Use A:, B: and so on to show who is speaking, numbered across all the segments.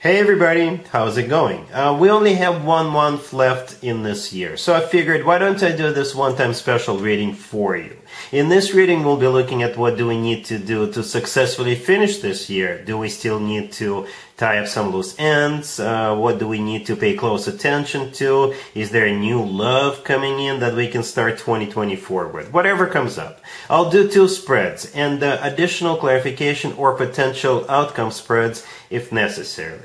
A: Hey everybody, how's it going? We only have 1 month left in this year, so I figured why don't I do this one-time special reading for you. In this reading we'll be looking at what do we need to do to successfully finish this year. Do we still need to tie up some loose ends? What do we need to pay close attention to? Is there a new love coming in that we can start 2024 with? Whatever comes up. I'll do 2 spreads and additional clarification or potential outcome spreads if necessary.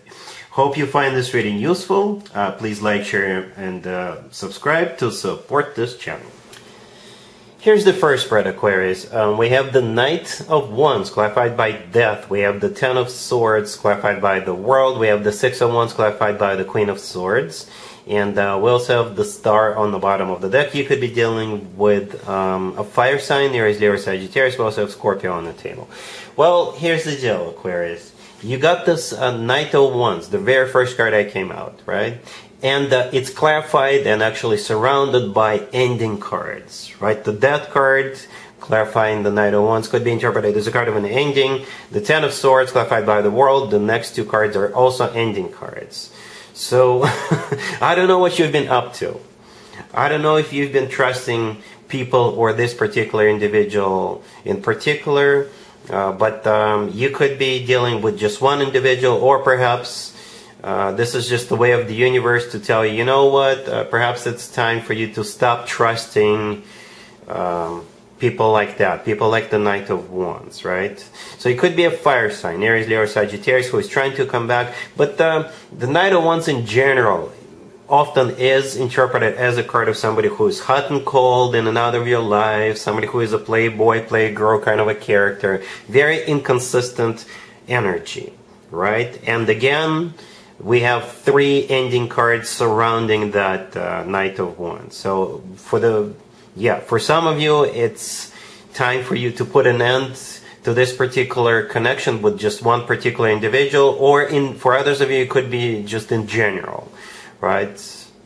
A: Hope you find this reading useful. Please like, share, and subscribe to support this channel. Here's the first spread, Aquarius. We have the Knight of Wands, clarified by Death. We have the Ten of Swords, clarified by the World. We have the Six of Wands, clarified by the Queen of Swords. And we also have the Star on the bottom of the deck. You could be dealing with a fire sign, Aries, Leo, Sagittarius. We also have Scorpio on the table. Well, here's the deal, Aquarius. You got this Knight of Wands, the very first card that came out, right? And it's clarified and actually surrounded by ending cards, right? The Death card, clarifying the Knight of Wands, could be interpreted as a card of an ending. The Ten of Swords, clarified by the World. The next 2 cards are also ending cards. So, I don't know what you've been up to. I don't know if you've been trusting people or this particular individual in particular. But you could be dealing with just one individual, or perhaps this is just the way of the universe to tell you, you know what, perhaps it's time for you to stop trusting people like that, people like the Knight of Wands, right? So it could be a fire sign, Aries, Leo, Sagittarius, who is trying to come back. But the Knight of Wands in general often is interpreted as a card of somebody who is hot and cold in and out of your life, somebody who is a playboy, playgirl kind of a character, very inconsistent energy, right? And again, we have 3 ending cards surrounding that Knight of Wands. So for some of you, it's time for you to put an end to this particular connection with just one particular individual, or for others of you, it could be just in general. Right?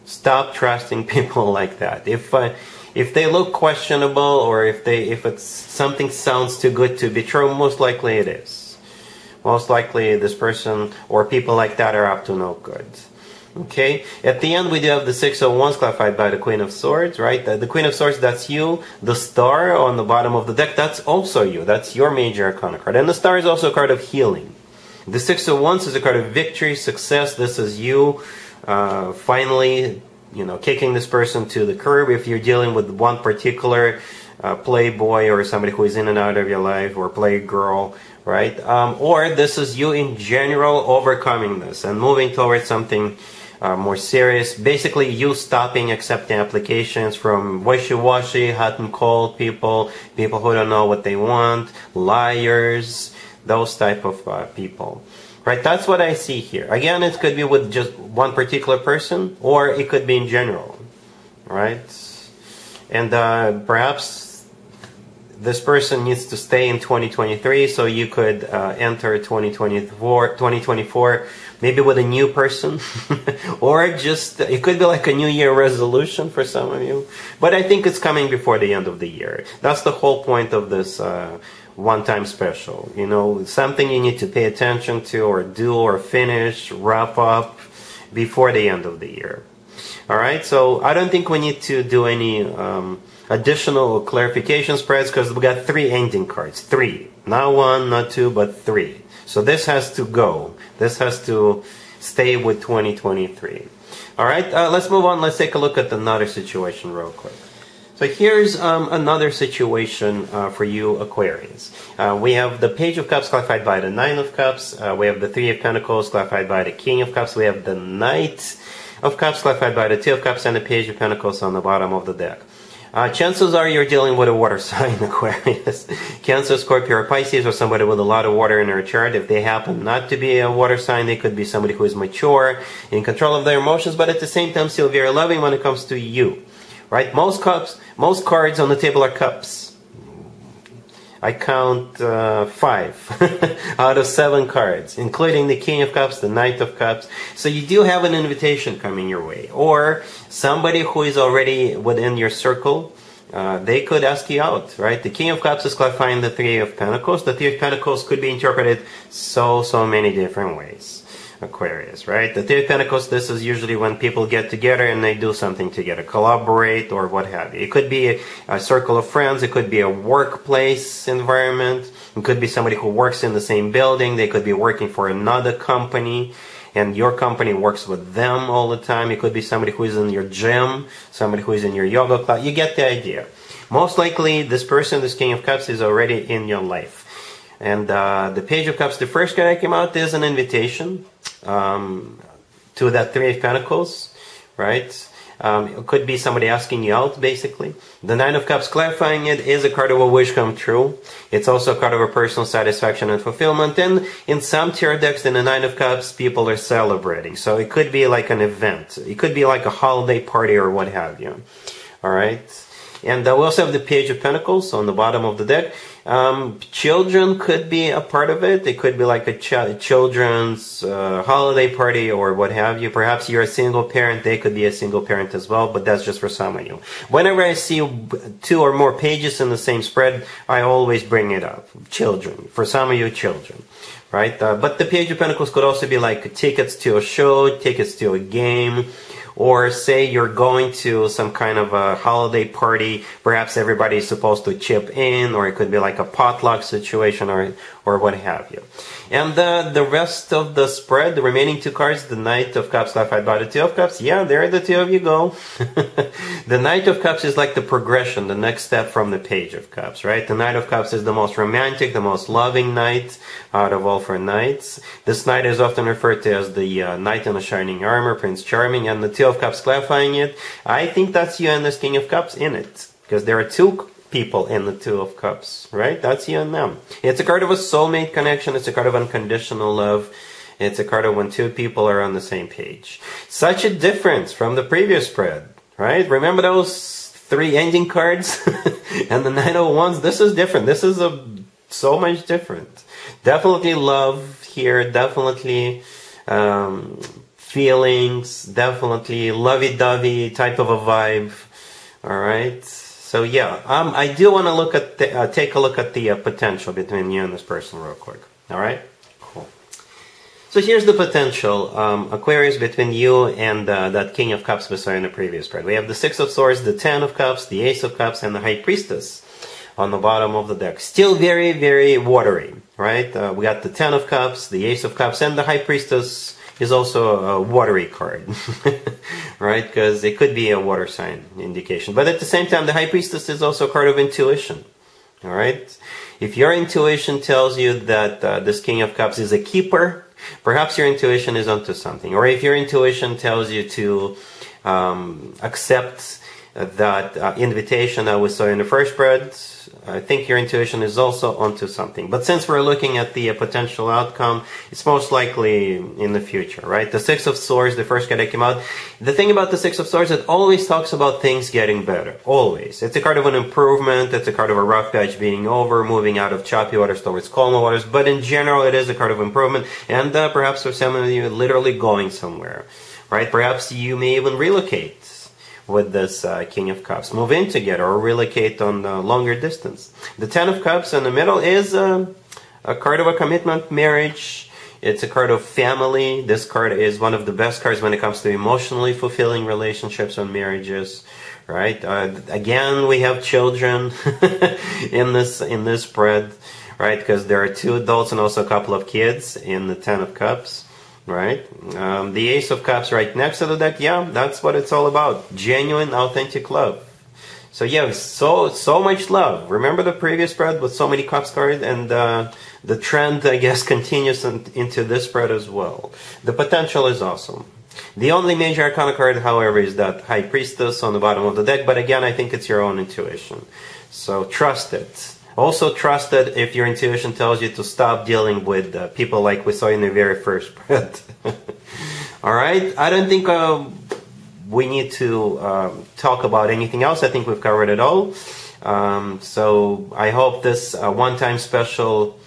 A: Stop trusting people like that. If they look questionable, or if it's something sounds too good to be true, most likely it is. Most likely this person or people like that are up to no good. Okay? At the end we do have the Six of Wands, clarified by the Queen of Swords, right? The Queen of Swords, that's you. The Star on the bottom of the deck, that's also you. That's your major arcana card. And the Star is also a card of healing. The Six of Wands is a card of victory, success. This is you. Finally, kicking this person to the curb if you're dealing with one particular playboy or somebody who is in and out of your life, or playgirl, right? Or this is you in general overcoming this and moving towards something more serious. Basically, you stopping accepting applications from wishy-washy, hot and cold people who don't know what they want, liars, those type of people. Right, that's what I see here. Again, it could be with just one particular person, or it could be in general, right? And perhaps this person needs to stay in 2023, so you could enter 2024 maybe with a new person, or just, it could be like a New Year resolution for some of you. But I think it's coming before the end of the year. That's the whole point of this one-time special. Something you need to pay attention to, or do, or finish, wrap up before the end of the year. Alright, so I don't think we need to do any additional clarification spreads, because we got 3 ending cards. 3. Not 1, not 2, but 3. So this has to go. This has to stay with 2023. Alright, let's move on. Let's take a look at another situation real quick. So here's another situation for you, Aquarius. We have the Page of Cups, clarified by the Nine of Cups. We have the Three of Pentacles, clarified by the King of Cups. We have the Knight of Cups, clarified by the Two of Cups, and the Page of Pentacles on the bottom of the deck. Chances are you're dealing with a water sign, Aquarius. Cancer, Scorpio, or Pisces, or somebody with a lot of water in their chart. If they happen not to be a water sign, they could be somebody who is mature, in control of their emotions, but at the same time still very loving when it comes to you. Right? Most cards on the table are cups. I count 5 out of 7 cards, including the King of Cups, the Knight of Cups. So you do have an invitation coming your way, or somebody who is already within your circle. They could ask you out, right? The King of Cups is clarifying the Three of Pentacles. The Three of Pentacles could be interpreted so many different ways. Aquarius, right? The Two of Pentacles, this is usually when people get together and they do something together, collaborate or what have you. It could be a circle of friends, it could be a workplace environment, it could be somebody who works in the same building, they could be working for another company, and your company works with them all the time. It could be somebody who is in your gym, somebody who is in your yoga class. You get the idea. Most likely, this person, this King of Cups, is already in your life. And the Page of Cups, the first card that came out is an invitation to that Three of Pentacles, right? It could be somebody asking you out, basically. The Nine of Cups, clarifying it, is a card of a wish come true. It's also a card of a personal satisfaction and fulfillment. And in some tarot decks, in the Nine of Cups, people are celebrating. So it could be like an event. It could be like a holiday party or what have you. All right? And we also have the Page of Pentacles on the bottom of the deck. Children could be a part of it. It could be like a children's holiday party or what have you. Perhaps you're a single parent. They could be a single parent as well, but that's just for some of you. Whenever I see two or more pages in the same spread, I always bring it up. Children. For some of you, children. Right? But the Page of Pentacles could also be like tickets to a show, tickets to a game, or say you're going to some kind of a holiday party. Perhaps everybody is supposed to chip in, or it could be like a potluck situation or what have you. And the rest of the spread, the remaining two cards, the Knight of Cups clarified by the Two of Cups. Yeah, there the two of you go. The Knight of Cups is like the progression, the next step from the Page of Cups, right? The Knight of Cups is the most romantic, the most loving knight out of all four knights. This knight is often referred to as the Knight in the Shining Armor, Prince Charming, and the Two of Cups clarifying it. I think that's you and this King of Cups in it, because there are two people in the Two of Cups, right? That's you and them. It's a card of a soulmate connection. It's a card of unconditional love. It's a card of when two people are on the same page. Such a difference from the previous spread, right? Remember those three ending cards and the Nine of Wands? This is different. This is so much different. Definitely love here. Definitely feelings. Definitely lovey-dovey type of a vibe. All right. So yeah, I do want to look at take a look at the potential between you and this person real quick. All right, cool. So here's the potential, Aquarius, between you and that King of Cups we saw in the previous spread. We have the Six of Swords, the Ten of Cups, the Ace of Cups, and the High Priestess on the bottom of the deck. Still very, very watery, right? We got the Ten of Cups, the Ace of Cups, and the High Priestess is also a watery card, right? Because it could be a water sign indication. But at the same time, the High Priestess is also a card of intuition, all right? If your intuition tells you that this King of Cups is a keeper, perhaps your intuition is onto something. Or if your intuition tells you to accept that invitation that we saw in the first spread, I think your intuition is also onto something. But since we're looking at the potential outcome, it's most likely in the future, right? The Six of Swords, the first card that came out. The thing about the Six of Swords, it always talks about things getting better. Always. It's a card of an improvement. It's a card of a rough patch being over, moving out of choppy waters towards calmer waters. But in general, it is a card of improvement. And perhaps for some of you, literally going somewhere, right? Perhaps you may even relocate with this King of Cups. Move in together or relocate on a longer distance. The Ten of Cups in the middle is a card of a commitment, marriage. It's a card of family. This card is one of the best cards when it comes to emotionally fulfilling relationships and marriages, right? Again, we have children in this spread, right? Because there are two adults and also a couple of kids in the Ten of Cups. Right? The Ace of Cups right next to the deck, yeah, that's what it's all about. Genuine, authentic love. So yeah, so much love. Remember the previous spread with so many cups cards, and the trend, I guess, continues into this spread as well. The potential is awesome. The only major arcana card, however, is that High Priestess on the bottom of the deck, but again, I think it's your own intuition. So trust it. Also trust that if your intuition tells you to stop dealing with people like we saw in the very first spread. Alright, I don't think we need to talk about anything else. I think we've covered it all. So I hope this one-time special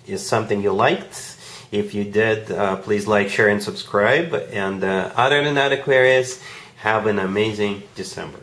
A: is something you liked. If you did, please like, share, and subscribe. And other than that, Aquarius, have an amazing December.